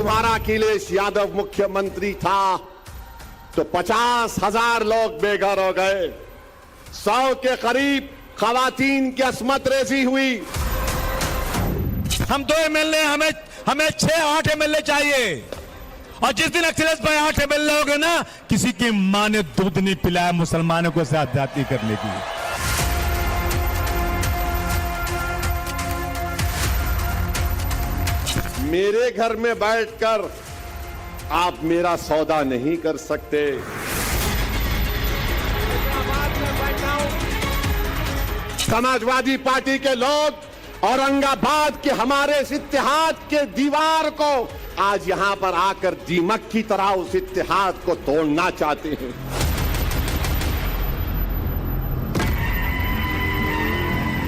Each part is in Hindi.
तुम्हारा अखिलेश यादव मुख्यमंत्री था तो 50,000 लोग बेघर हो गए, 100 के करीब खवातीन की अस्मत रेजी हुई। हम 2 एमएलए, हमें 6-8 एमएलए चाहिए। और जिस दिन अखिलेश भाई 8 एमएलए हो गए ना, किसी की मां ने दूध नहीं पिलाया मुसलमानों को साथ जाति करने की। मेरे घर में बैठकर आप मेरा सौदा नहीं कर सकते। समाजवादी पार्टी के लोग औरंगाबाद के हमारे इस इत्तेहाद के दीवार को आज यहां पर आकर दीमक की तरह उस इत्तेहाद को तोड़ना चाहते हैं।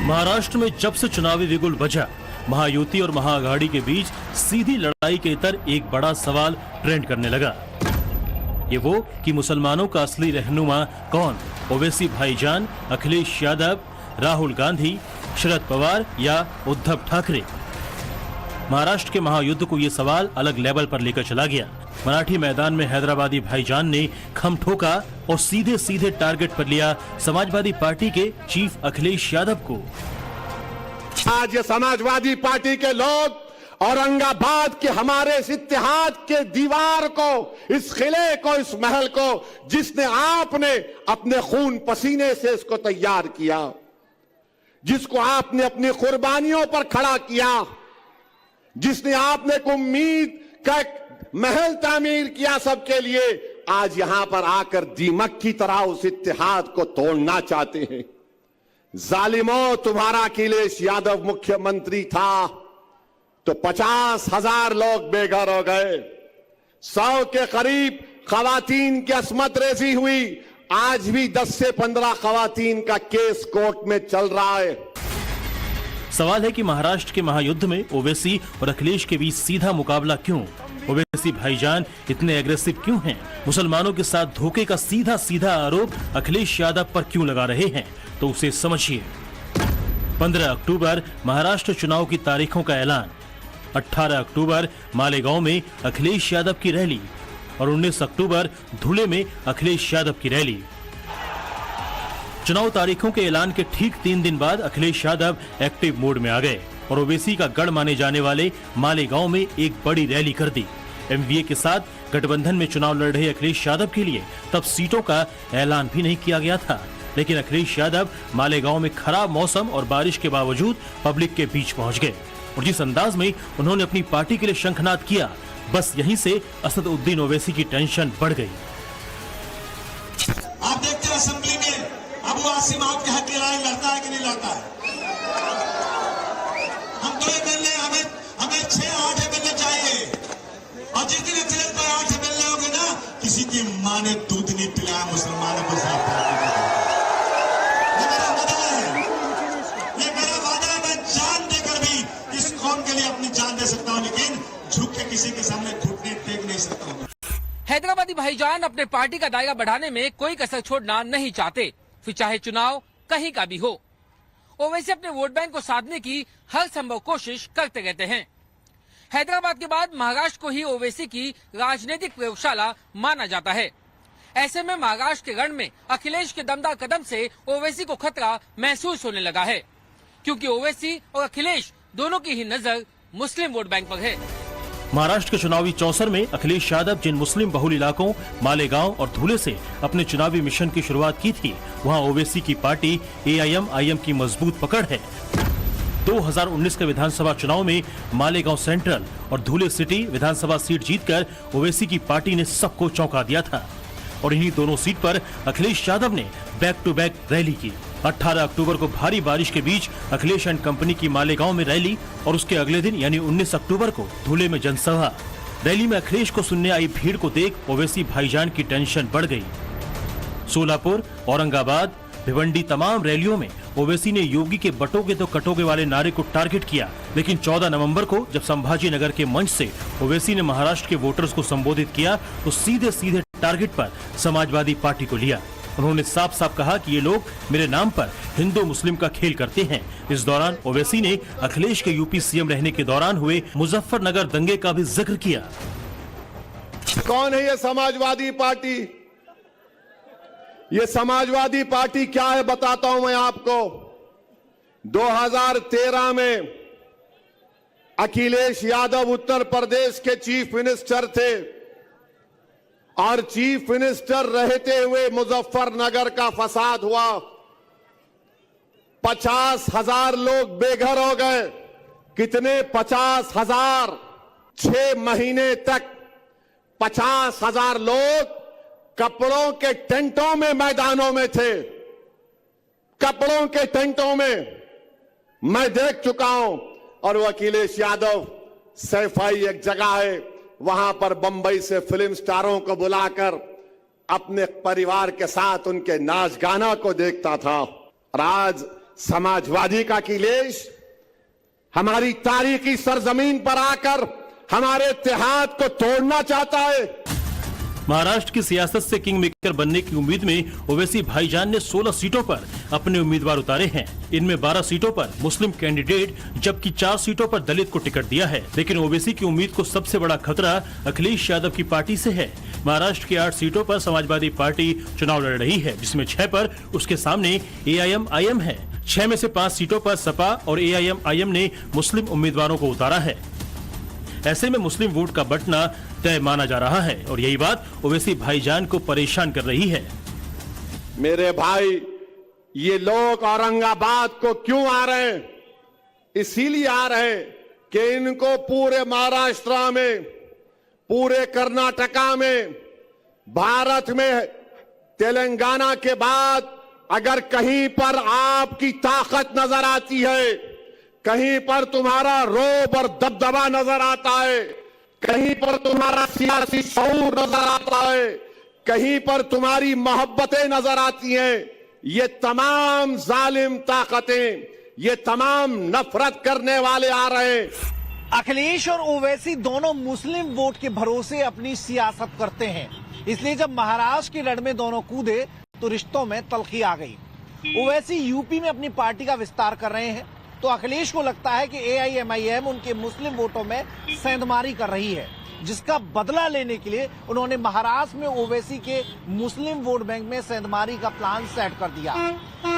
महाराष्ट्र में जब से चुनावी बिगुल बजा, महायुति और महाअघाड़ी के बीच सीधी लड़ाई के इतर एक बड़ा सवाल ट्रेंड करने लगा। ये वो कि मुसलमानों का असली रहनुमा कौन? ओवैसी भाईजान, अखिलेश यादव, राहुल गांधी, शरद पवार या उद्धव ठाकरे? महाराष्ट्र के महायुद्ध को ये सवाल अलग लेवल पर लेकर चला गया। मराठी मैदान में हैदराबादी भाईजान ने खम ठोका और सीधे सीधे टारगेट पर लिया समाजवादी पार्टी के चीफ अखिलेश यादव को। आज ये समाजवादी पार्टी के लोग औरंगाबाद के हमारे इस इत्तेहाद के दीवार को, इस किले को, इस महल को, जिसने आपने अपने खून पसीने से इसको तैयार किया, जिसको आपने अपनी कुर्बानियों पर खड़ा किया, जिसने आपने एक उम्मीद का महल तामीर किया सबके लिए, आज यहां पर आकर दीमक की तरह उस इत्तेहाद को तोड़ना चाहते हैं। जालिमों, तुम्हारा अखिलेश यादव मुख्यमंत्री था तो 50,000 लोग बेघर हो गए, 100 के करीब खवातीन की अस्मत रेजी हुई। आज भी 10 से 15 खवातीन का केस कोर्ट में चल रहा है। सवाल है कि महाराष्ट्र के महायुद्ध में ओवैसी और अखिलेश के बीच सीधा मुकाबला क्यों? ओवैसी भाईजान इतने एग्रेसिव क्यों हैं? मुसलमानों के साथ धोखे का सीधा सीधा आरोप अखिलेश यादव पर क्यों लगा रहे हैं? तो उसे समझिए। 15 अक्टूबर महाराष्ट्र चुनाव की तारीखों का ऐलान। 18 अक्टूबर मालेगांव में अखिलेश यादव की रैली और 19 अक्टूबर धुले में अखिलेश यादव की रैली। चुनाव तारीखों के ऐलान के ठीक 3 दिन बाद अखिलेश यादव एक्टिव मोड में आ गए और ओवैसी का गढ़ माने जाने वाले मालेगांव में एक बड़ी रैली कर दी। एमवीए के साथ गठबंधन में चुनाव लड़ रहे अखिलेश यादव के लिए तब सीटों का ऐलान भी नहीं किया गया था, लेकिन अखिलेश यादव मालेगांव में खराब मौसम और बारिश के बावजूद पब्लिक के बीच पहुंच गए और जिस अंदाज में उन्होंने अपनी पार्टी के लिए शंखनाद किया, बस यहीं से असदुद्दीन ओवैसी की टेंशन बढ़ गई। आप देखते हैं असेंबली में अबू आसिम आपके हक की लड़ाई लड़ता है कि नहीं लड़ता है? हम 2 एमएलए, हमें 6-8 एमएलए चाहिए। और जिस दिन अखिलेश भाई 8 एमएलए हो गए ना, किसी की मां ने दूध नहीं पिलाया मुसलमानों को साथ जाति करने की। ये मेरा वादा है, ये मेरा वादा है। मैं जान देकर भी इस कौम के लिए अपनी जान दे सकता हूँ, लेकिन झुक के किसी के सामने घुटने टेक नहीं सकता हूँ। हैदराबादी भाईजान अपने पार्टी का दायरा बढ़ाने में कोई कसर छोड़ना नहीं चाहते, फिर चाहे चुनाव कहीं का भी हो। ओवैसी अपने वोट बैंक को साधने की हर संभव कोशिश करते रहते हैं। हैदराबाद के बाद महाराष्ट्र को ही ओवैसी की राजनीतिक प्रयोगशाला माना जाता है। ऐसे में महाराष्ट्र के रण में अखिलेश के दमदार कदम से ओवैसी को खतरा महसूस होने लगा है, क्योंकि ओवैसी और अखिलेश दोनों की ही नजर मुस्लिम वोट बैंक पर है। महाराष्ट्र के चुनावी चौसर में अखिलेश यादव जिन मुस्लिम बहुल इलाकों मालेगांव और धुले से अपने चुनावी मिशन की शुरुआत की थी, वहां ओवैसी की पार्टी AIM की मजबूत पकड़ है। 2019 के विधानसभा चुनाव में मालेगांव सेंट्रल और धुले सिटी विधानसभा सीट जीतकर ओवैसी की पार्टी ने सबको चौंका दिया था और इन्हीं दोनों सीट पर अखिलेश यादव ने बैक टू बैक रैली की। 18 अक्टूबर को भारी बारिश के बीच अखिलेश एंड कंपनी की मालेगांव में रैली और उसके अगले दिन यानी 19 अक्टूबर को धुले में जनसभा। रैली में अखिलेश को सुनने आई भीड़ को देख ओवैसी भाईजान की टेंशन बढ़ गई। सोलापुर, औरंगाबाद, भिवंडी तमाम रैलियों में ओवैसी ने योगी के बटोगे तो कटोगे वाले नारे को टारगेट किया, लेकिन 14 नवंबर को जब संभाजी नगर के मंच से ओवैसी ने महाराष्ट्र के वोटर्स को संबोधित किया तो सीधे सीधे टारगेट पर समाजवादी पार्टी को लिया। उन्होंने साफ साफ कहा कि ये लोग मेरे नाम पर हिंदू मुस्लिम का खेल करते हैं। इस दौरान ओवैसी ने अखिलेश के यूपी सीएम रहने के दौरान हुए मुजफ्फरनगर दंगे का भी जिक्र किया। कौन है ये समाजवादी पार्टी? ये समाजवादी पार्टी क्या है बताता हूं मैं आपको। 2013 में अखिलेश यादव उत्तर प्रदेश के चीफ मिनिस्टर थे और चीफ मिनिस्टर रहते हुए मुजफ्फरनगर का फसाद हुआ। 50,000 लोग बेघर हो गए। कितने? 50,000। 6 महीने तक 50,000 लोग कपड़ों के टेंटों में मैदानों में थे। कपड़ों के टेंटों में मैं देख चुका हूं। और वो अखिलेश यादव सैफाई एक जगह है, वहां पर बंबई से फिल्म स्टारों को बुलाकर अपने परिवार के साथ उनके नाच गाना को देखता था। और आज समाजवादी का अखिलेश हमारी तारीखी सरजमीन पर आकर हमारे इतिहाद को तोड़ना चाहता है। महाराष्ट्र की सियासत से किंग मेकर बनने की उम्मीद में ओवैसी भाईजान ने 16 सीटों पर अपने उम्मीदवार उतारे हैं। इनमें 12 सीटों पर मुस्लिम कैंडिडेट जबकि 4 सीटों पर दलित को टिकट दिया है। लेकिन ओवैसी की उम्मीद को सबसे बड़ा खतरा अखिलेश यादव की पार्टी से है। महाराष्ट्र की 8 सीटों पर समाजवादी पार्टी चुनाव लड़ रही है, जिसमें 6 पर उसके सामने AIM है। 6 में से 5 सीटों पर सपा और AIM ने मुस्लिम उम्मीदवारों को उतारा है। ऐसे में मुस्लिम वोट का बंटना तय माना जा रहा है और यही बात ओवैसी भाईजान को परेशान कर रही है। मेरे भाई, ये लोग औरंगाबाद को क्यों आ रहे हैं? इसीलिए आ रहे हैं कि इनको पूरे महाराष्ट्र में, पूरे कर्नाटका में, भारत में तेलंगाना के बाद अगर कहीं पर आपकी ताकत नजर आती है, कहीं पर तुम्हारा रोब और दबदबा नजर आता है, कहीं पर तुम्हारा सियासी शऊर नजर आता है, कहीं पर तुम्हारी मोहब्बतें नजर आती हैं, ये तमाम जालिम ताकतें, ये तमाम नफरत करने वाले आ रहे हैं। अखिलेश और ओवैसी दोनों मुस्लिम वोट के भरोसे अपनी सियासत करते हैं। इसलिए जब महाराष्ट्र की लड़ में दोनों कूदे तो रिश्तों में तलखी आ गई। ओवैसी यूपी में अपनी पार्टी का विस्तार कर रहे हैं तो अखिलेश को लगता है कि AIM उनके मुस्लिम वोटों में सेंधमारी कर रही है, जिसका बदला लेने के लिए उन्होंने महाराष्ट्र में ओवैसी के मुस्लिम वोट बैंक में सेंधमारी का प्लान सेट कर दिया।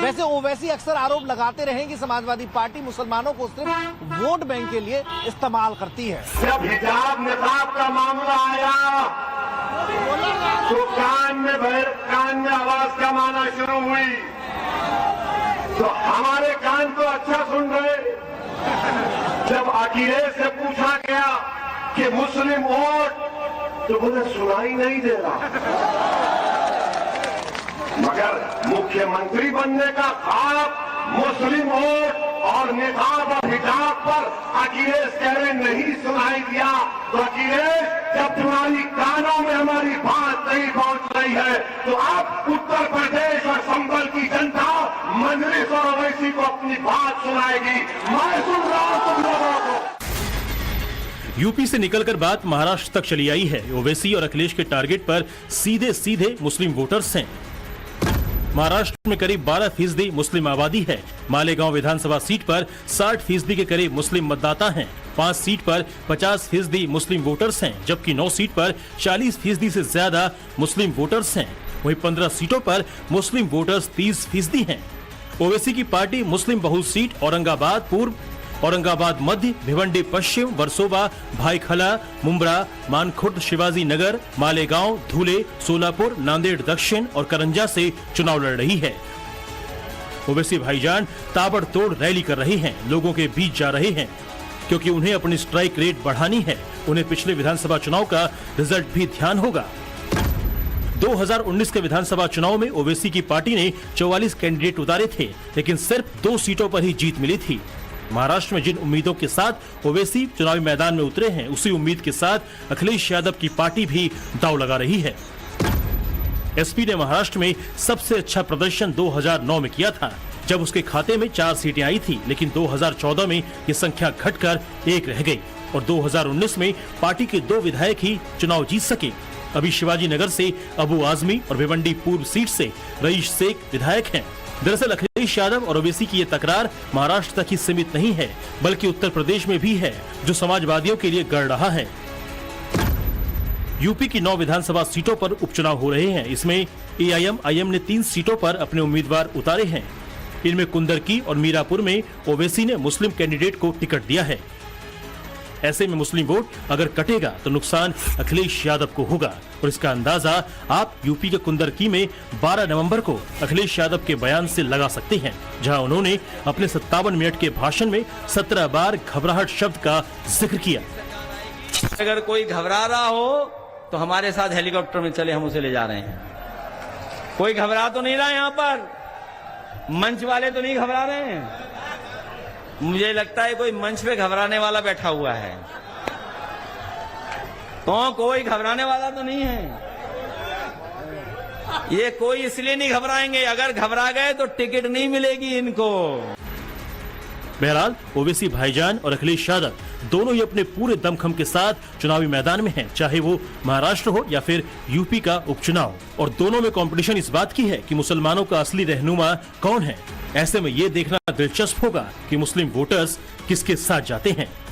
वैसे ओवैसी अक्सर आरोप लगाते रहे कि समाजवादी पार्टी मुसलमानों को सिर्फ वोट बैंक के लिए इस्तेमाल करती है। जब हिजाब निकाब का मामला आया तो कान में आवाज कमाना शुरू हुई, तो हमारे कान तो अच्छा सुन रहे। जब अखिलेश से पूछा गया कि मुस्लिम वोट, तो बोले सुनाई नहीं दे रहा। मगर मुख्यमंत्री बनने का ख्वाब मुस्लिम वोट और निकाब और हिजाब पर अखिलेश कह रहे नहीं सुनाई दिया। तो अखिलेश, जब तुम्हारी कानों में हमारी बात नहीं पहुंच रही है, तो अब उत्तर प्रदेश और संभल की जनता मजलिस और ओवैसी को अपनी बात सुनाएगी। मैं सुन रहा हूं तुम लोगों को। यूपी से निकलकर बात महाराष्ट्र तक चली आई है। ओवैसी और अखिलेश के टारगेट पर सीधे मुस्लिम वोटर्स हैं। महाराष्ट्र में करीब 12% मुस्लिम आबादी है। मालेगांव विधानसभा सीट पर 60% के करीब मुस्लिम मतदाता हैं। 5 सीट पर 50% मुस्लिम वोटर्स हैं, जबकि 9 सीट पर 40% से ज्यादा मुस्लिम वोटर्स हैं। वहीं 15 सीटों पर मुस्लिम वोटर्स 30% हैं। ओवैसी की पार्टी मुस्लिम बहुल सीट औरंगाबाद पूर्व, औरंगाबाद मध्य, भिवंडी पश्चिम, वर्सोवा, भाईखला, मुंब्रा, मानखुर्द, शिवाजी नगर, मालेगांव, धुले, सोलापुर, नांदेड़ दक्षिण और करंजा से चुनाव लड़ रही है। ओवैसी भाईजान ताबड़तोड़ रैली कर रहे हैं, लोगों के बीच जा रहे हैं, क्योंकि उन्हें अपनी स्ट्राइक रेट बढ़ानी है। उन्हें पिछले विधानसभा चुनाव का रिजल्ट भी ध्यान होगा। 2019 के विधानसभा चुनाव में ओवैसी की पार्टी ने 44 कैंडिडेट उतारे थे, लेकिन सिर्फ 2 सीटों पर ही जीत मिली थी। महाराष्ट्र में जिन उम्मीदों के साथ ओवैसी चुनावी मैदान में उतरे हैं, उसी उम्मीद के साथ अखिलेश यादव की पार्टी भी दांव लगा रही है। एसपी ने महाराष्ट्र में सबसे अच्छा प्रदर्शन 2009 में किया था, जब उसके खाते में 4 सीटें आई थी, लेकिन 2014 में ये संख्या घटकर 1 रह गई और 2019 में पार्टी के 2 विधायक ही चुनाव जीत सके। अभी शिवाजी नगर से अबू आजमी और भिवंडी पूर्व सीट से रईस शेख विधायक हैं। दरअसल अखिलेश यादव और ओवैसी की ये तकरार महाराष्ट्र तक ही सीमित नहीं है, बल्कि उत्तर प्रदेश में भी है, जो समाजवादियों के लिए गड़ रहा है। यूपी की 9 विधानसभा सीटों पर उपचुनाव हो रहे हैं। इसमें AIM ने 3 सीटों पर अपने उम्मीदवार उतारे हैं। इनमें कुंदरकी और मीरापुर में ओवैसी ने मुस्लिम कैंडिडेट को टिकट दिया है। ऐसे में मुस्लिम वोट अगर कटेगा तो नुकसान अखिलेश यादव को होगा, और इसका अंदाजा आप यूपी के कुंदरकी में 12 नवंबर को अखिलेश यादव के बयान से लगा सकते हैं, जहां उन्होंने अपने 57 मिनट के भाषण में 17 बार घबराहट शब्द का जिक्र किया। अगर कोई घबरा रहा हो तो हमारे साथ हेलीकॉप्टर में चले, हम उसे ले जा रहे हैं। कोई घबरा तो नहीं रहा यहाँ पर, मंच वाले तो नहीं घबरा रहे हैं। मुझे लगता है कोई मंच पे घबराने वाला बैठा हुआ है, तो कोई घबराने वाला तो नहीं है। ये कोई इसलिए नहीं घबराएंगे, अगर घबरा गए तो टिकट नहीं मिलेगी इनको। बहरहाल ओवैसी भाईजान और अखिलेश यादव दोनों ही अपने पूरे दमखम के साथ चुनावी मैदान में हैं, चाहे वो महाराष्ट्र हो या फिर यूपी का उपचुनाव। और दोनों में कंपटीशन इस बात की है कि मुसलमानों का असली रहनुमा कौन है। ऐसे में ये देखना दिलचस्प होगा कि मुस्लिम वोटर्स किसके साथ जाते हैं।